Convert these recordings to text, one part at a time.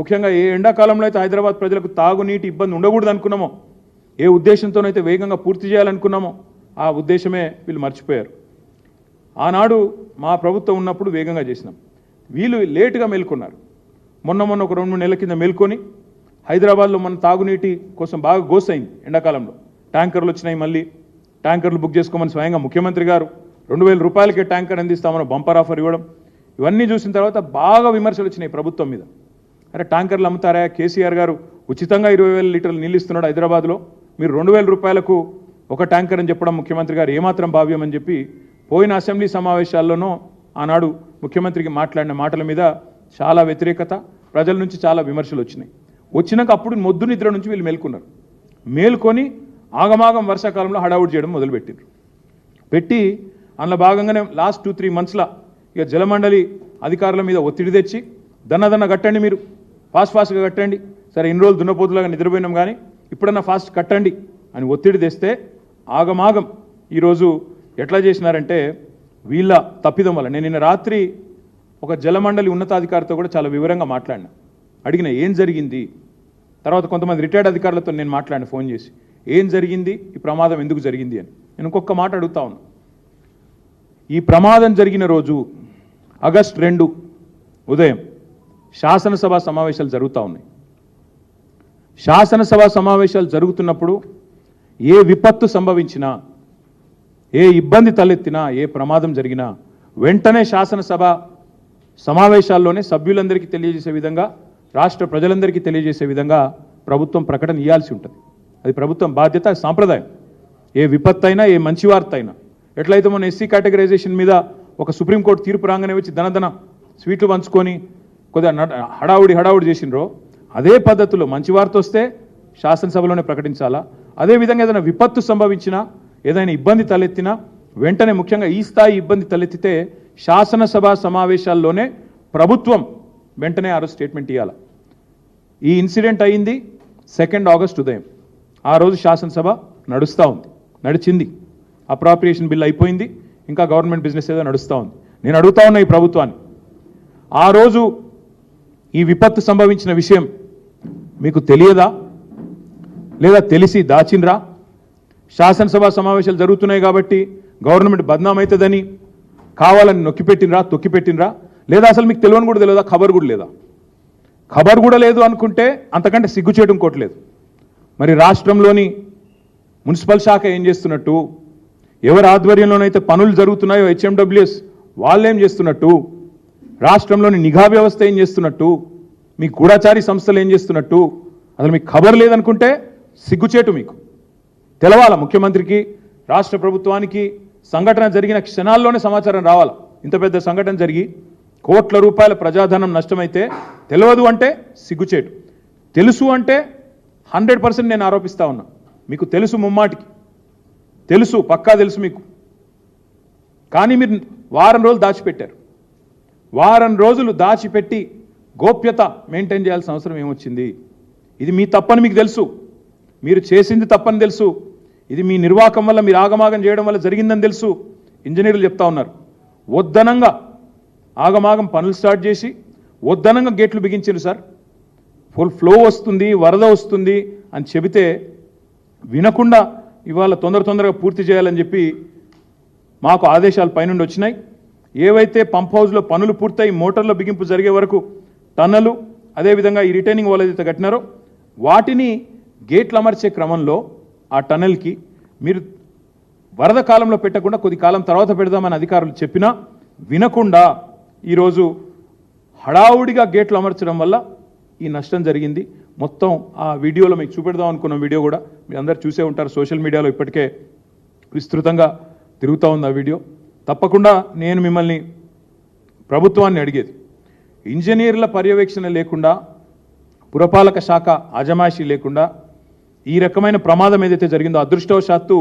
ముఖ్యంగా ఏ ఎండాకాలంలో అయితే హైదరాబాద్ ప్రజలకు తాగునీటి ఇబ్బంది ఉండకూడదు అనుకున్నామో, ఏ ఉద్దేశంతోనైతే వేగంగా పూర్తి చేయాలనుకున్నామో ఆ ఉద్దేశమే వీళ్ళు మర్చిపోయారు. ఆనాడు మా ప్రభుత్వం ఉన్నప్పుడు వేగంగా చేసినాం, వీళ్ళు లేటుగా మేల్కొన్నారు. మొన్న ఒక 2-3 నెలల కింద మేల్కొని హైదరాబాద్లో మన తాగునీటి కోసం బాగా గోసైంది. ఎండాకాలంలో ట్యాంకర్లు వచ్చినాయి, మళ్ళీ ట్యాంకర్లు బుక్ చేసుకోమని స్వయంగా ముఖ్యమంత్రి గారు 2000 రూపాయలకే ట్యాంకర్ అందిస్తామని బంపర్ ఆఫర్ ఇవ్వడం, ఇవన్నీ చూసిన తర్వాత బాగా విమర్శలు వచ్చినాయి ప్రభుత్వం మీద. అరే ట్యాంకర్లు అమ్ముతారా, కేసీఆర్ గారు ఉచితంగా 20,000 లీటర్లు నీళ్ళు ఇస్తున్నాడు హైదరాబాద్లో, మీరు 2000 రూపాయలకు ఒక ట్యాంకర్ అని చెప్పడం ముఖ్యమంత్రి గారు ఏమాత్రం భావ్యం అని చెప్పి పోయిన అసెంబ్లీ సమావేశాల్లోనూ ఆనాడు ముఖ్యమంత్రికి మాట్లాడిన మాటల మీద చాలా వ్యతిరేకత, ప్రజల నుంచి చాలా విమర్శలు వచ్చినాయి. వచ్చినాక అప్పుడు మొద్దు నిద్ర నుంచి వీళ్ళు మేల్కొన్నారు. మేల్కొని ఆగమాగం వర్షాకాలంలో హడావుడి చేయడం మొదలుపెట్టిండ్రు. పెట్టి అందులో భాగంగానే లాస్ట్ 2-3 మంత్స్లో ఇక జలమండలి అధికారుల మీద ఒత్తిడి తెచ్చి దన్న కట్టండి, మీరు ఫాస్ట్గా కట్టండి, సరే ఇన్ని రోజులు దున్నపోతులాగా నిద్రపోయినాం కానీ ఇప్పుడన్నా ఫాస్ట్ కట్టండి అని ఒత్తిడి తెస్తే ఆగమాగం ఈరోజు ఎట్లా చేసినారంటే వీళ్ళ తప్పిదం వల్ల. నేను నిన్న రాత్రి ఒక జలమండలి ఉన్నతాధికారితో కూడా చాలా వివరంగా మాట్లాడినా, అడిగిన ఏం జరిగింది. తర్వాత కొంతమంది రిటైర్డ్ అధికారులతో నేను మాట్లాడిన ఫోన్ చేసి ఏం జరిగింది, ఈ ప్రమాదం ఎందుకు జరిగింది అని. నేను ఇంకొక మాట అడుగుతా ఉన్నా. ఈ ప్రమాదం జరిగిన రోజు ఆగస్టు 2 ఉదయం శాసనసభ సమావేశాలు జరుగుతూ ఉన్నాయి. శాసనసభ సమావేశాలు జరుగుతున్నప్పుడు ఏ విపత్తు సంభవించినా, ఏ ఇబ్బంది తలెత్తినా, ఏ ప్రమాదం జరిగినా వెంటనే శాసనసభ సమావేశాల్లోనే సభ్యులందరికీ తెలియజేసే విధంగా, రాష్ట్ర ప్రజలందరికీ తెలియజేసే విధంగా ప్రభుత్వం ప్రకటన ఇవ్వాల్సి ఉంటుంది. అది ప్రభుత్వం బాధ్యత, సాంప్రదాయం. ఏ విపత్తు అయినా, ఏ మంచి వార్త అయినా. ఎట్లయితే మన ఎస్సీ కేటగరైజేషన్ మీద ఒక సుప్రీంకోర్టు తీర్పు రాగానే వచ్చి దనదన స్వీట్లు పంచుకొని కొద్దిగా హడావుడి చేసినరో, అదే పద్ధతిలో మంచి వార్త వస్తే శాసనసభలోనే ప్రకటించాలా. అదేవిధంగా ఏదైనా విపత్తు సంభవించినా, ఏదైనా ఇబ్బంది తలెత్తినా వెంటనే, ముఖ్యంగా ఈ స్థాయి ఇబ్బంది తలెత్తితే శాసనసభ సమావేశాల్లోనే ప్రభుత్వం వెంటనే ఆ రోజు స్టేట్మెంట్ ఇవ్వాలి. ఈ ఇన్సిడెంట్ అయింది 2 ఆగస్టు ఉదయం. ఆ రోజు శాసనసభ నడిచింది. అప్రాప్రియేషన్ బిల్ అయిపోయింది, ఇంకా గవర్నమెంట్ బిజినెస్ ఏదో నడుస్తూ ఉంది. నేను అడుగుతా ఉన్నా ఈ ప్రభుత్వాన్ని, ఆ రోజు ఈ విపత్తు సంభవించిన విషయం మీకు తెలియదా, లేదా తెలిసి దాచినరా? శాసనసభ సమావేశాలు జరుగుతున్నాయి కాబట్టి గవర్నమెంట్ బద్నాం అవుతుందని కావాలని తొక్కిపెట్టినరా? లేదా అసలు మీకు తెలియని కూడా తెలియదా? ఖబర్ కూడా లేదా? ఖబర్ కూడా లేదు అనుకుంటే అంతకంటే సిగ్గుచేయడం కోట్లేదు. మరి రాష్ట్రంలోని మున్సిపల్ శాఖ ఏం చేస్తున్నట్టు, ఎవరి ఆధ్వర్యంలోనైతే పనులు జరుగుతున్నాయో హెచ్ఎండబ్ల్యూఎస్ వాళ్ళేం చేస్తున్నట్టు, రాష్ట్రంలోని నిఘా వ్యవస్థ ఏం చేస్తున్నట్టు, మీ గూఢచారి సంస్థలు ఏం చేస్తున్నట్టు, అసలు మీకు ఖబర్ లేదనుకుంటే సిగ్గుచేటు. మీకు తెలవాల, ముఖ్యమంత్రికి, రాష్ట్ర ప్రభుత్వానికి సంఘటన జరిగిన క్షణాల్లోనే సమాచారం రావాలా. ఇంత పెద్ద సంఘటన జరిగి కోట్ల రూపాయల ప్రజాధనం నష్టమైతే తెలియదు అంటే సిగ్గుచేటు. తెలుసు అంటే 100% నేను ఆరోపిస్తా ఉన్నా, మీకు తెలుసు, ముమ్మాటికి తెలుసు, పక్కా తెలుసు మీకు. కానీ మీరు వారం రోజులు దాచిపెట్టారు. వారం రోజులు దాచిపెట్టి గోప్యత మెయింటైన్ చేయాల్సిన అవసరం ఏమొచ్చింది? ఇది మీ తప్పని మీకు తెలుసు, మీరు చేసింది తప్పని తెలుసు, ఇది మీ నిర్వాహకం వల్ల, మీరు ఆగమాగం చేయడం వల్ల జరిగిందని తెలుసు. ఇంజనీర్లు చెప్తా ఉన్నారు, వద్దనంగా ఆగమాగం పనులు స్టార్ట్ చేసి వద్దనంగా గేట్లు బిగించారు సార్. ఫుల్ ఫ్లో వస్తుంది, వరద వస్తుంది అని చెబితే వినకుండా ఇవాళ తొందరగా పూర్తి చేయాలని చెప్పి మాకు ఆదేశాలు పైనుండి వచ్చినాయి. ఏవైతే పంప్ హౌస్లో పనులు పూర్తయి మోటార్ల బిగింపు జరిగే వరకు టన్నలు, అదేవిధంగా ఈ రిటైనింగ్ వాల్ ఏదైతే కట్టినారో వాటిని గేట్లు అమర్చే క్రమంలో ఆ టన్నెల్కి మీరు వరద కాలంలో పెట్టకుండా కొద్ది కాలం తర్వాత పెడదామని అధికారులు చెప్పినా వినకుండా ఈరోజు హడావుడిగా గేట్లు అమర్చడం వల్ల ఈ నష్టం జరిగింది. మొత్తం ఆ వీడియోలో మీకు చూపెడదాం అనుకున్న వీడియో కూడా మీరు అందరు చూసే ఉంటారు, సోషల్ మీడియాలో ఇప్పటికే విస్తృతంగా తిరుగుతూ ఉంది ఆ వీడియో. తప్పకుండా నేను మిమ్మల్ని, ప్రభుత్వాన్ని అడిగేది, ఇంజనీర్ల పర్యవేక్షణ లేకుండా, పురపాలక శాఖ అజమాయిషీ లేకుండా ఈ రకమైన ప్రమాదం ఏదైతే జరిగిందో, అదృష్టవశాత్తు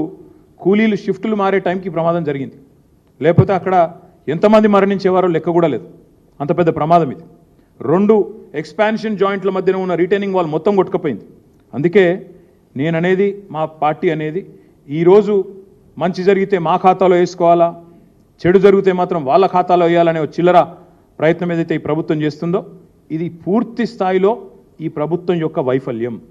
కూలీలు షిఫ్టులు మారే టైంకి ప్రమాదం జరిగింది. లేకపోతే అక్కడ ఎంతమంది మరణించేవారో లెక్క కూడా లేదు, అంత పెద్ద ప్రమాదం ఇది. 2 ఎక్స్పాన్షన్ జాయింట్ల మధ్యన ఉన్న రిటైనింగ్ వాల్ మొత్తం కొట్టుకుపోయింది. అందుకే నేననేది, మా పార్టీ అనేది, ఈరోజు మంచి జరిగితే మా ఖాతాలో వేసుకోవాలా, చెడు జరిగితే మాత్రం వాళ్ళ ఖాతాలో వేయాలనే చిల్లర ప్రయత్నం ఏదైతే ఈ ప్రభుత్వం చేస్తుందో ఇది పూర్తి స్థాయిలో ఈ ప్రభుత్వం యొక్క వైఫల్యం.